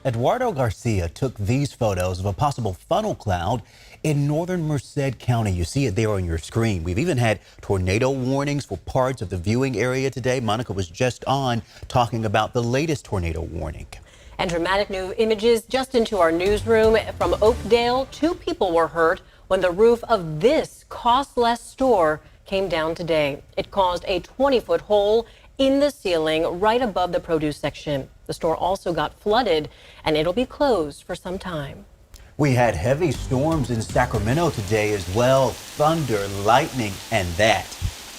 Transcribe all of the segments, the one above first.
Eduardo Garcia took these photos of a possible funnel cloud in northern Merced County. You see it there on your screen. We've even had tornado warnings for parts of the viewing area today. Monica was just on talking about the latest tornado warning. And dramatic new images just into our newsroom from Oakdale. 2 people were hurt when the roof of this Cost Less store came down today. It caused a 20-foot hole in the ceiling right above the produce section. The store also got flooded, and it'll be closed for some time. We had heavy storms in Sacramento today as well. Thunder, lightning, and that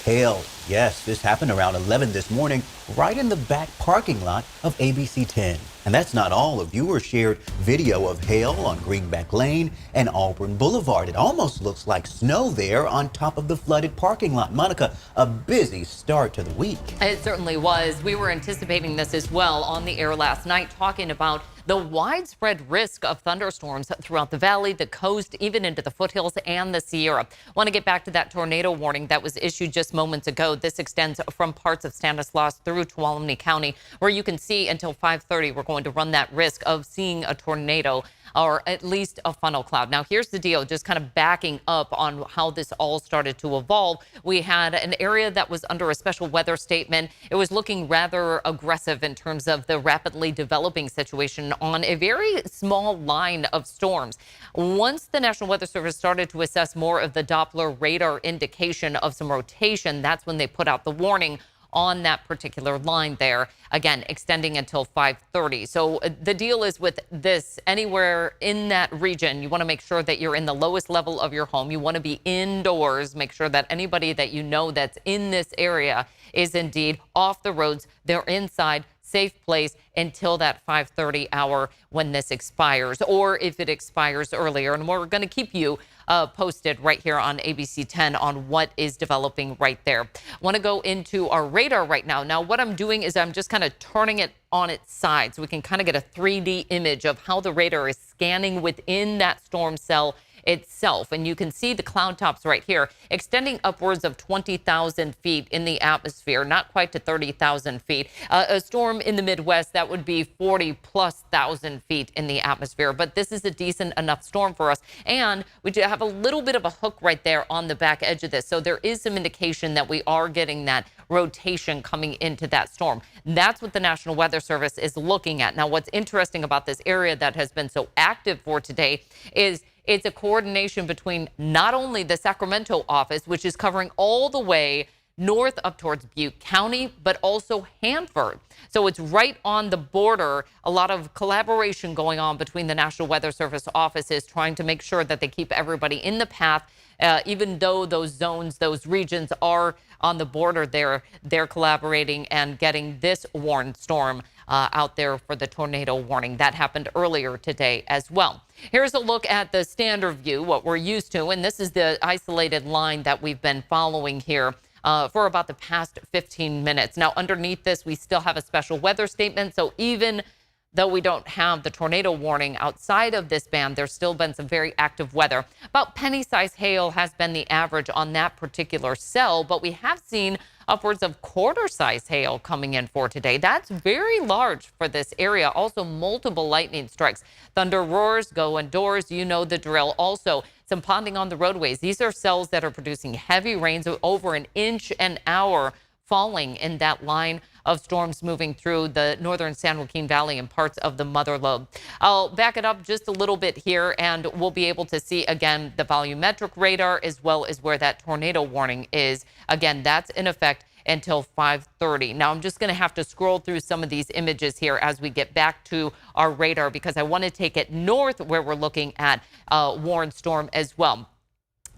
hail. Yes, this happened around 11 this morning, right in the back parking lot of ABC 10. And that's not all. A viewer shared video of hail on Greenback Lane and Auburn Boulevard. It almost looks like snow there on top of the flooded parking lot. Monica, a busy start to the week. It certainly was. We were anticipating this as well on the air last night, talking about the widespread risk of thunderstorms throughout the valley, the coast, even into the foothills and the Sierra. Want to get back to that tornado warning that was issued just moments ago. This extends from parts of Stanislaus through Tuolumne County, where you can see until 5:30 we're going to run that risk of seeing a tornado or at least a funnel cloud. Now, here's the deal, just kind of backing up on how this all started to evolve. We had an area that was under a special weather statement. It was looking rather aggressive in terms of the rapidly developing situation on a very small line of storms. Once the National Weather Service started to assess more of the Doppler radar indication of some rotation, that's when they put out the warning on that particular line there, again, extending until 5:30. So the deal is with this, anywhere in that region, you want to make sure that you're in the lowest level of your home. You want to be indoors. Make sure that anybody that you know that's in this area is indeed off the roads. They're inside, safe place until that 5:30 hour when this expires, or if it expires earlier. And we're going to keep you posted right here on ABC 10 on what is developing right there. Want to go into our radar right now. Now, what I'm doing is I'm just kind of turning it on its side so we can kind of get a 3D image of how the radar is scanning within that storm cell itself. And you can see the cloud tops right here extending upwards of 20,000 feet in the atmosphere, not quite to 30,000 feet. A storm in the Midwest, that would be 40,000+ feet in the atmosphere. But this is a decent enough storm for us. And we do have a little bit of a hook right there on the back edge of this. So there is some indication that we are getting that rotation coming into that storm. That's what the National Weather Service is looking at. Now, what's interesting about this area that has been so active for today is it's a coordination between not only the Sacramento office, which is covering all the way north up towards Butte County, but also Hanford. So it's right on the border. A lot of collaboration going on between the National Weather Service offices, trying to make sure that they keep everybody in the path, even though those zones, those regions are on the border there. They're collaborating and getting this warned storm out there for the tornado warning. That happened earlier today as well. Here's a look at the standard view, what we're used to, and this is the isolated line that we've been following here for about the past 15 minutes. Now, underneath this, we still have a special weather statement, so even though we don't have the tornado warning outside of this band, there's still been some very active weather. About penny-sized hail has been the average on that particular cell, but we have seen upwards of quarter-size hail coming in for today. That's very large for this area. Also, multiple lightning strikes. Thunder roars, go indoors. You know the drill. Also, some ponding on the roadways. These are cells that are producing heavy rains of over an inch an hour falling in that line of storms moving through the northern San Joaquin Valley and parts of the Mother Lobe. I'll back it up just a little bit here, and we'll be able to see, again, the volumetric radar as well as where that tornado warning is. Again, that's in effect until 5:30. Now, I'm just going to have to scroll through some of these images here as we get back to our radar, because I want to take it north where we're looking at warned storm as well.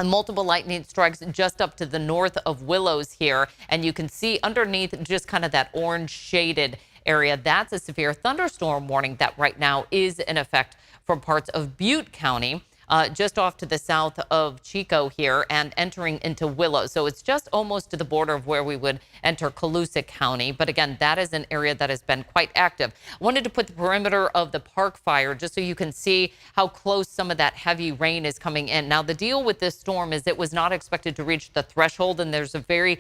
Multiple lightning strikes just up to the north of Willows here. And you can see underneath just kind of that orange shaded area. That's a severe thunderstorm warning that right now is in effect for parts of Butte County. Just off to the south of Chico here and entering into Willow. So it's just almost to the border of where we would enter Colusa County. But again, that is an area that has been quite active. I wanted to put the perimeter of the park fire just so you can see how close some of that heavy rain is coming in. Now, the deal with this storm is it was not expected to reach the threshold, and there's a very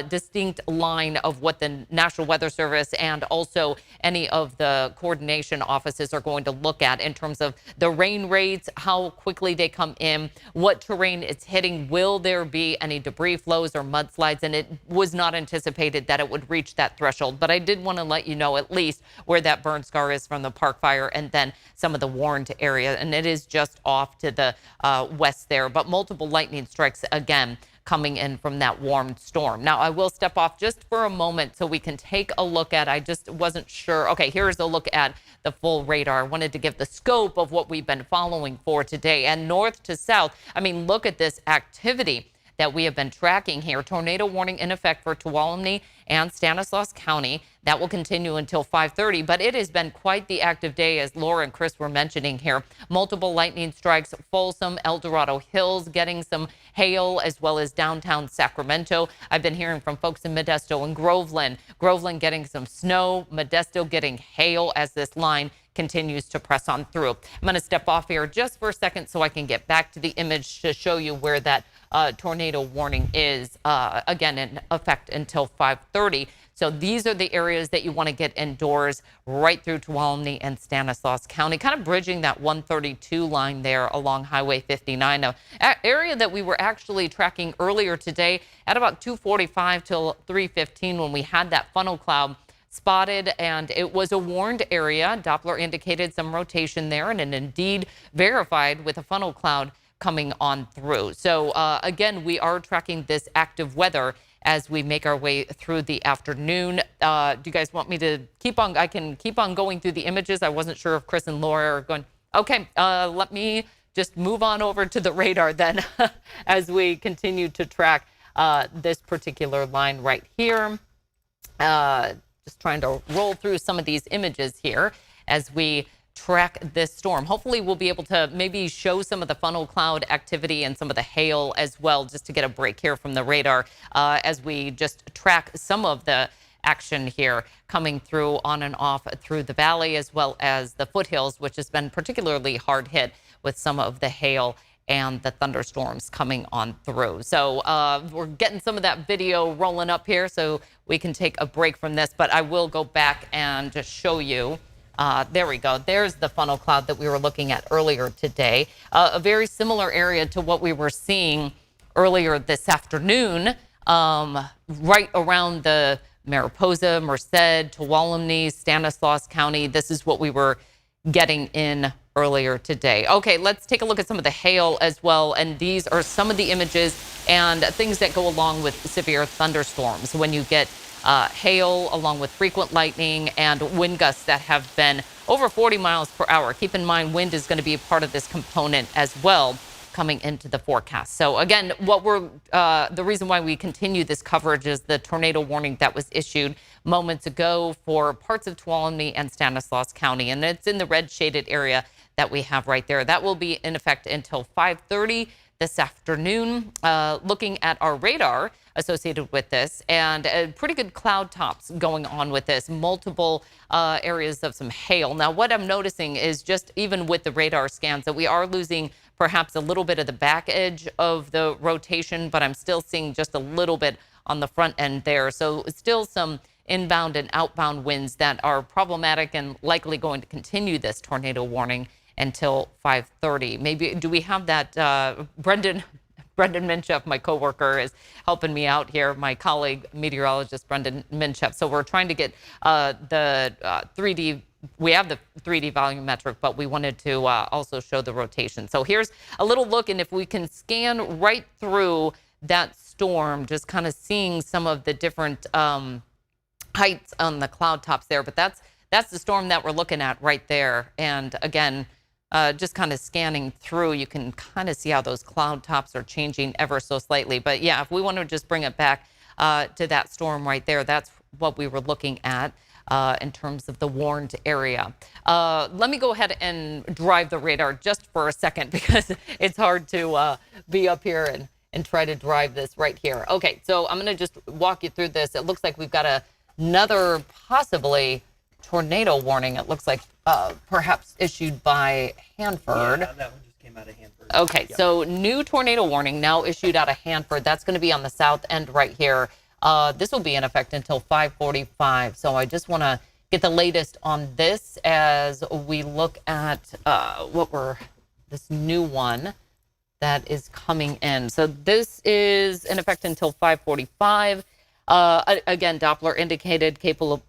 distinct line of what the National Weather Service and also any of the coordination offices are going to look at in terms of the rain rates, how quickly they come in, what terrain it's hitting, will there be any debris flows or mudslides, and it was not anticipated that it would reach that threshold. But I did want to let you know at least where that burn scar is from the Park Fire and then some of the warned area, and it is just off to the west there, but multiple lightning strikes again coming in from that warm storm. Now, I will step off just for a moment so we can take a look at, I just wasn't sure. Okay, here's a look at the full radar. I wanted to give the scope of what we've been following for today. And north to south, I mean, look at this activity that we have been tracking here. Tornado warning in effect for Tuolumne and Stanislaus County. That will continue until 5:30, but it has been quite the active day, as Laura and Chris were mentioning here. Multiple lightning strikes, Folsom, El Dorado Hills getting some hail, as well as downtown Sacramento. I've been hearing from folks in Modesto and Groveland. Groveland getting some snow, Modesto getting hail as this line continues to press on through. I'm going to step off here just for a second so I can get back to the image to show you where that tornado warning is, again, in effect until 5:30. So these are the areas that you want to get indoors right through Tuolumne and Stanislaus County, kind of bridging that 132 line there along Highway 59, an area that we were actually tracking earlier today at about 2:45 till 3:15 when we had that funnel cloud spotted, and it was a warned area. Doppler indicated some rotation there, and it indeed verified with a funnel cloud coming on through. So again, we are tracking this active weather as we make our way through the afternoon. Do you guys want me to keep on? I can keep on going through the images. I wasn't sure if Chris and Laura are going. Okay, let me just move on over to the radar then as we continue to track this particular line right here. Just trying to roll through some of these images here as we track this storm. Hopefully we'll be able to maybe show some of the funnel cloud activity and some of the hail as well, just to get a break here from the radar as we just track some of the action here coming through on and off through the valley, as well as the foothills, which has been particularly hard hit with some of the hail and the thunderstorms coming on through. So we're getting some of that video rolling up here so we can take a break from this, but I will go back and just show you. There we go. There's the funnel cloud that we were looking at earlier today. A very similar area to what we were seeing earlier this afternoon, right around the Mariposa, Merced, Tuolumne, Stanislaus County. This is what we were getting in earlier today. Okay, let's take a look at some of the hail as well. And these are some of the images and things that go along with severe thunderstorms. When you get hail along with frequent lightning and wind gusts that have been over 40 miles per hour. Keep in mind, wind is going to be a part of this component as well coming into the forecast. So again, the reason why we continue this coverage is the tornado warning that was issued moments ago for parts of Tuolumne and Stanislaus County. And it's in the red shaded area that we have right there. That will be in effect until 5:30 this afternoon. Looking at our radar associated with this, and pretty good cloud tops going on with this, multiple areas of some hail. Now, what I'm noticing is just even with the radar scans that we are losing perhaps a little bit of the back edge of the rotation, but I'm still seeing just a little bit on the front end there. So still some inbound and outbound winds that are problematic and likely going to continue this tornado warning until 5:30. Maybe, do we have that? Brendan Minchef, my coworker, is helping me out here. My colleague, meteorologist Brendan Minchef. So we're trying to get the 3D. We have the 3D volumetric, but we wanted to also show the rotation. So here's a little look, and if we can scan right through that storm, just kind of seeing some of the different heights on the cloud tops there. But that's the storm that we're looking at right there. And again, just kind of scanning through, you can kind of see how those cloud tops are changing ever so slightly. But yeah, if we want to just bring it back to that storm right there, that's what we were looking at in terms of the warned area. Let me go ahead and drive the radar just for a second, because it's hard to be up here and try to drive this right here. Okay, so I'm going to just walk you through this. It looks like we've got another possibly tornado warning. It looks like perhaps issued by Hanford. Yeah, that one just came out of Hanford. Okay, Yep. so new tornado warning now issued out of Hanford. That's going to be on the south end right here This will be in effect until 5:45. So I just want to get the latest on this as we look at this new one that is coming in. So this is in effect until 5:45. Again, Doppler indicated capable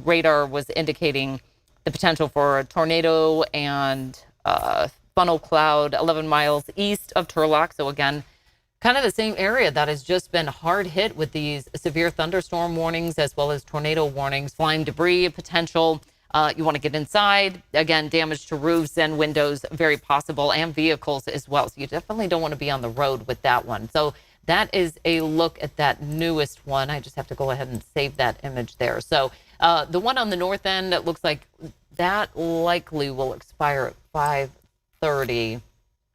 radar was indicating the potential for a tornado and funnel cloud 11 miles east of Turlock. So again, kind of the same area that has just been hard hit with these severe thunderstorm warnings as well as tornado warnings, flying debris potential. You want to get inside. Again, damage to roofs and windows, very possible, and vehicles as well. So you definitely don't want to be on the road with that one. So that is a look at that newest one. I just have to go ahead and save that image there. So the one on the north end, it looks like that likely will expire at 5:30.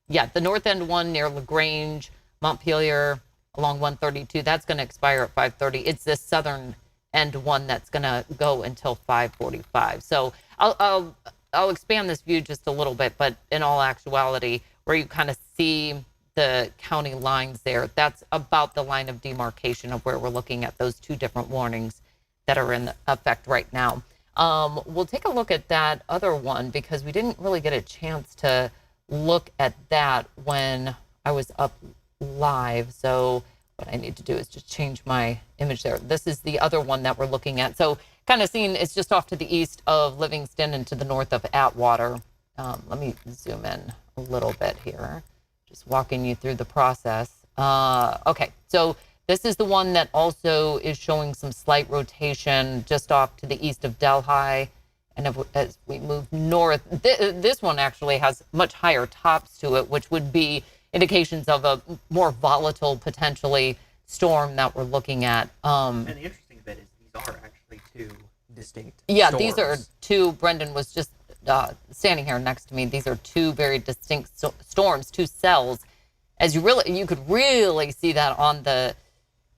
Yeah, the north end one near LaGrange, Montpelier, along 132, that's going to expire at 5:30. It's the southern end one that's going to go until 5:45. So I'll expand this view just a little bit, but in all actuality, where you kind of see the county lines there, that's about the line of demarcation of where we're looking at those two different warnings that are in effect right now. We'll take a look at that other one because we didn't really get a chance to look at that when I was up live. So what I need to do is just change my image there. This is the other one that we're looking at. So kind of seeing it's just off to the east of Livingston and to the north of Atwater. Let me zoom in a little bit here. Just walking you through the process. Okay, so this is the one that also is showing some slight rotation just off to the east of Delhi. And as we move north, this one actually has much higher tops to it, which would be indications of a more volatile, potentially, storm that we're looking at. And the interesting bit is these are actually two distinct storms. These are two. Brendan was just standing here next to me. These are two very distinct storms, two cells. As you could really see that on the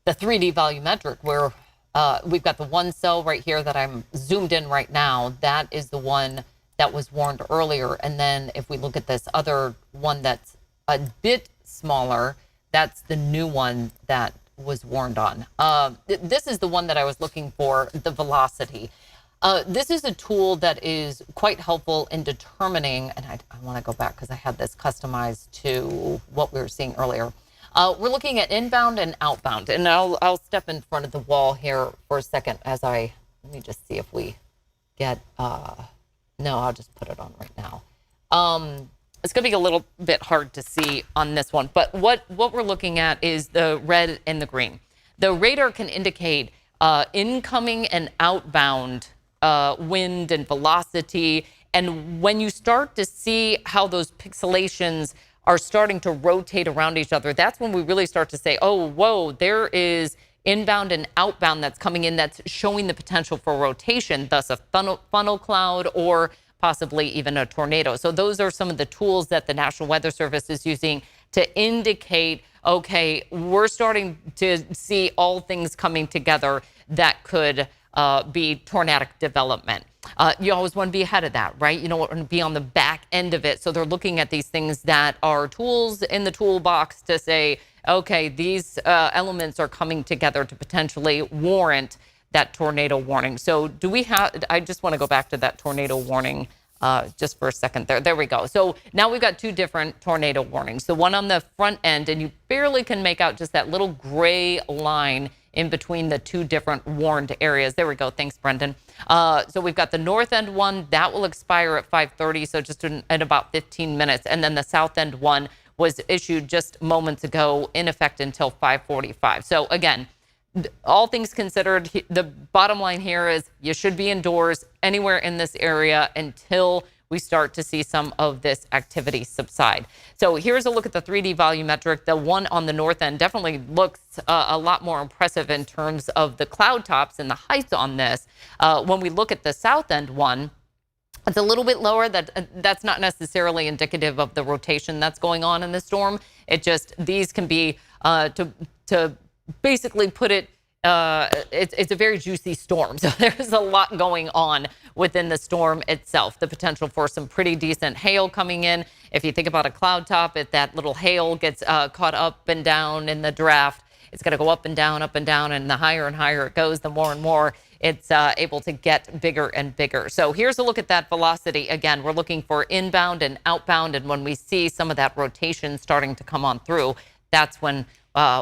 3D volumetric, where we've got the one cell right here that I'm zoomed in right now. That is the one that was warned earlier. And then if we look at this other one that's a bit smaller, that's the new one that was warned on. This is the one that I was looking for, the velocity. This is a tool that is quite helpful in determining, and I want to go back because I had this customized to what we were seeing earlier. We're looking at inbound and outbound, and I'll step in front of the wall here for a second let me just see if we get, no, I'll just put it on right now. It's going to be a little bit hard to see on this one, but what we're looking at is the red and the green. The radar can indicate incoming and outbound wind and velocity, and when you start to see how those pixelations are starting to rotate around each other, that's when we really start to say, oh, whoa, there is inbound and outbound that's coming in that's showing the potential for rotation, thus a funnel cloud or possibly even a tornado. So those are some of the tools that the National Weather Service is using to indicate, okay, we're starting to see all things coming together that could be tornadic development. You always want to be ahead of that, right? You don't want to be on the back end of it. So they're looking at these things that are tools in the toolbox to say, okay, these elements are coming together to potentially warrant that tornado warning. So do we have, I just want to go back to that tornado warning just for a second there. There we go. So now we've got two different tornado warnings. The one on the front end, and you barely can make out just that little gray line in between the two different warned areas. There we go. Thanks, Brendan. So we've got the north end one that will expire at 5:30, so just in about 15 minutes. And then the south end one was issued just moments ago, in effect until 5:45. So again, all things considered, the bottom line here is you should be indoors anywhere in this area until we start to see some of this activity subside. So here's a look at the 3D volumetric. The one on the north end definitely looks a lot more impressive in terms of the cloud tops and the heights on this. When we look at the south end one, it's a little bit lower. That's not necessarily indicative of the rotation that's going on in the storm. It just, these can be, to basically put it, it's a very juicy storm. So there's a lot going on within the storm itself. The potential for some pretty decent hail coming in. If you think about a cloud top, if that little hail gets caught up and down in the draft, it's going to go up and down, and the higher and higher it goes, the more and more it's able to get bigger and bigger. So here's a look at that velocity. Again, we're looking for inbound and outbound, and when we see some of that rotation starting to come on through, that's when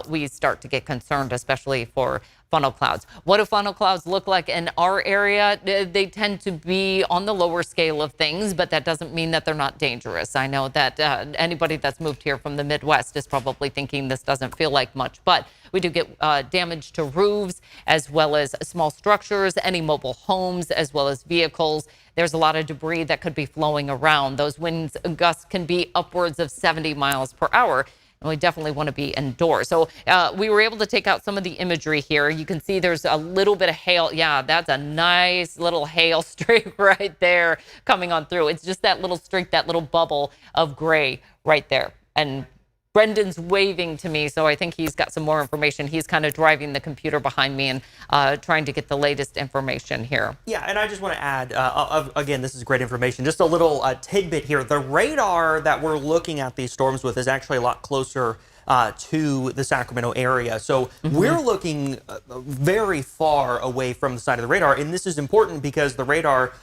we start to get concerned, especially for funnel clouds. What do funnel clouds look like in our area? They tend to be on the lower scale of things, but that doesn't mean that they're not dangerous. I know that anybody that's moved here from the Midwest is probably thinking this doesn't feel like much, but we do get damage to roofs as well as small structures, any mobile homes, as well as vehicles. There's a lot of debris that could be flowing around. Those winds gusts can be upwards of 70 miles per hour. And we definitely want to be indoors. So we were able to take out some of the imagery here. You can see there's a little bit of hail. Yeah, that's a nice little hail streak right there coming on through. It's just that little streak, that little bubble of gray right there. And Brendan's waving to me, so I think he's got some more information. He's kind of driving the computer behind me and trying to get the latest information here. Yeah, and I just want to add, again, this is great information. Just a little tidbit here. The radar that we're looking at these storms with is actually a lot closer to the Sacramento area. So we're looking very far away from the side of the radar. And this is important because the radar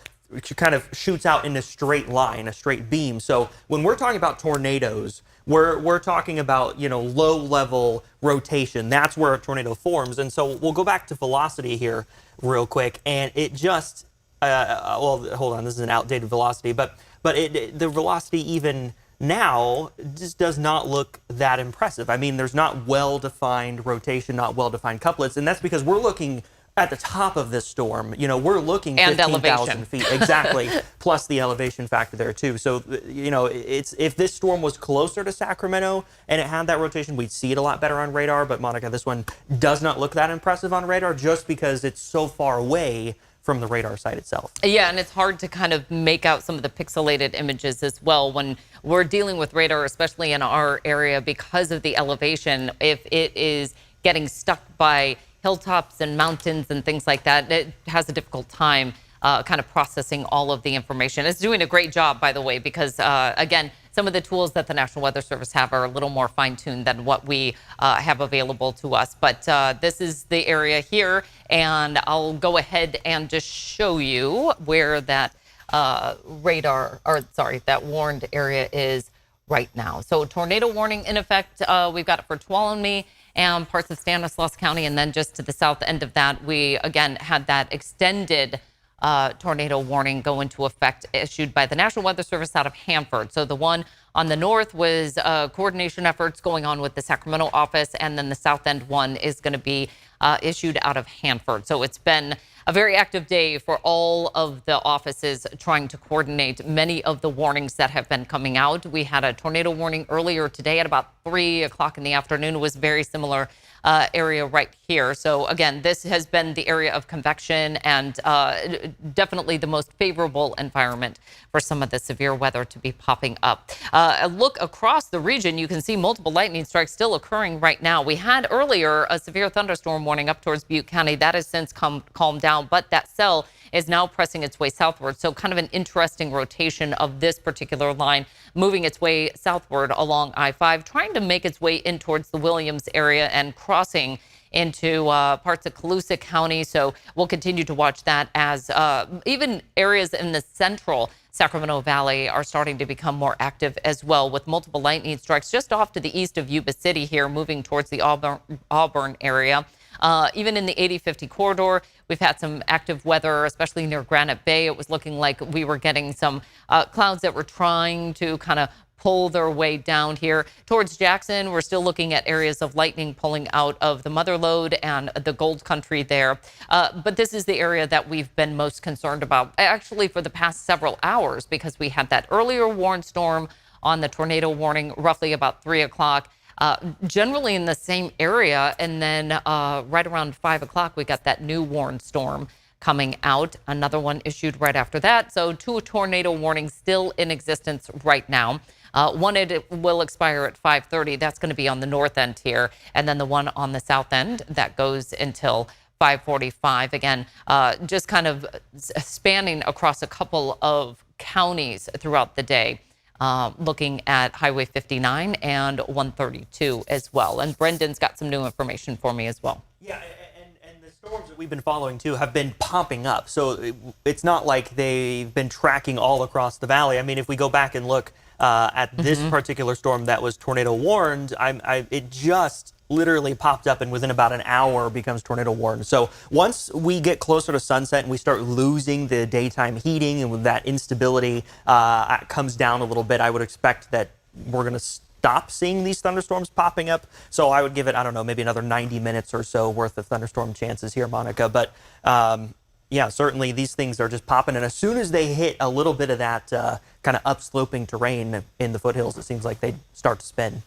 kind of shoots out in a straight line, a straight beam. So when we're talking about tornadoes, we're talking about, low level rotation. That's where a tornado forms. And so we'll go back to velocity here real quick. And it just, well, hold on, this is an outdated velocity, but the velocity even now just does not look that impressive. I mean, there's not well-defined rotation, not well-defined couplets. And that's because we're looking at the top of this storm. We're looking 15,000 feet. Exactly. Plus the elevation factor there too. So, if this storm was closer to Sacramento and it had that rotation, we'd see it a lot better on radar. But Monica, this one does not look that impressive on radar just because it's so far away from the radar site itself. Yeah, and it's hard to kind of make out some of the pixelated images as well when we're dealing with radar, especially in our area because of the elevation. If it is getting stuck by hilltops and mountains and things like that, it has a difficult time kind of processing all of the information. It's doing a great job, by the way, because again, some of the tools that the National Weather Service have are a little more fine-tuned than what we have available to us. But this is the area here, and I'll go ahead and just show you where that that warned area is right now. So tornado warning in effect. We've got it for Tuolumne and parts of Stanislaus County. And then just to the south end of that, we again had that extended tornado warning go into effect issued by the National Weather Service out of Hanford. So the one on the north was coordination efforts going on with the Sacramento office, and then the south end one is going to be issued out of Hanford. So it's been a very active day for all of the offices trying to coordinate many of the warnings that have been coming out. We had a tornado warning earlier today at about 3 o'clock in the afternoon. It was very similar area right here. So again, this has been the area of convection and definitely the most favorable environment for some of the severe weather to be popping up. A look across the region, you can see multiple lightning strikes still occurring right now. We had earlier a severe thunderstorm warning up towards Butte County. That has since calmed down, but that cell is now pressing its way southward. So kind of an interesting rotation of this particular line moving its way southward along I-5, trying to make its way in towards the Williams area and crossing into parts of Colusa County. So we'll continue to watch that as even areas in the central Sacramento Valley are starting to become more active as well, with multiple lightning strikes just off to the east of Yuba City here, moving towards the Auburn area. Even in the 80-50 corridor, we've had some active weather, especially near Granite Bay. It was looking like we were getting some clouds that were trying to kind of pull their way down here towards Jackson. We're still looking at areas of lightning pulling out of the Mother Lode and the Gold Country there. But this is the area that we've been most concerned about, actually, for the past several hours, because we had that earlier warned storm on the tornado warning roughly about 3 o'clock. Generally in the same area. And then right around 5 o'clock, we got that new warned storm coming out. Another one issued right after that. So 2 tornado warnings still in existence right now. One it will expire at 5:30. That's going to be on the north end here. And then the one on the south end that goes until 5:45. Again, just kind of spanning across a couple of counties throughout the day. looking at Highway 59 and 132 as well. And Brendan's got some new information for me as well. Yeah, and the storms that we've been following too have been popping up. So it's not like they've been tracking all across the valley. I mean, if we go back and look at this particular storm that was tornado warned, it just literally popped up and within about an hour becomes tornado warned. So once we get closer to sunset and we start losing the daytime heating and with that instability comes down a little bit, I would expect that we're going to stop seeing these thunderstorms popping up. So I would give it, I don't know, maybe another 90 minutes or so worth of thunderstorm chances here, Monica. But yeah, certainly these things are just popping. And as soon as they hit a little bit of that kind of upsloping terrain in the foothills, it seems like they start to spin.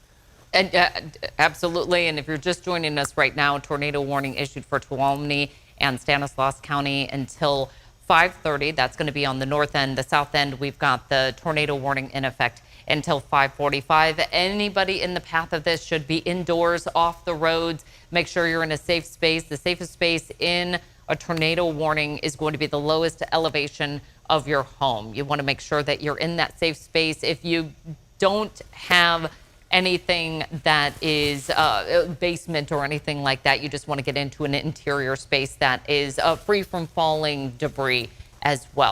And, absolutely. And if you're just joining us right now, tornado warning issued for Tuolumne and Stanislaus County until 5:30. That's going to be on the north end. The south end, we've got the tornado warning in effect until 5:45. Anybody in the path of this should be indoors, off the roads. Make sure you're in a safe space. The safest space in a tornado warning is going to be the lowest elevation of your home. You want to make sure that you're in that safe space. If you don't have anything that is basement or anything like that, you just want to get into an interior space that is free from falling debris as well.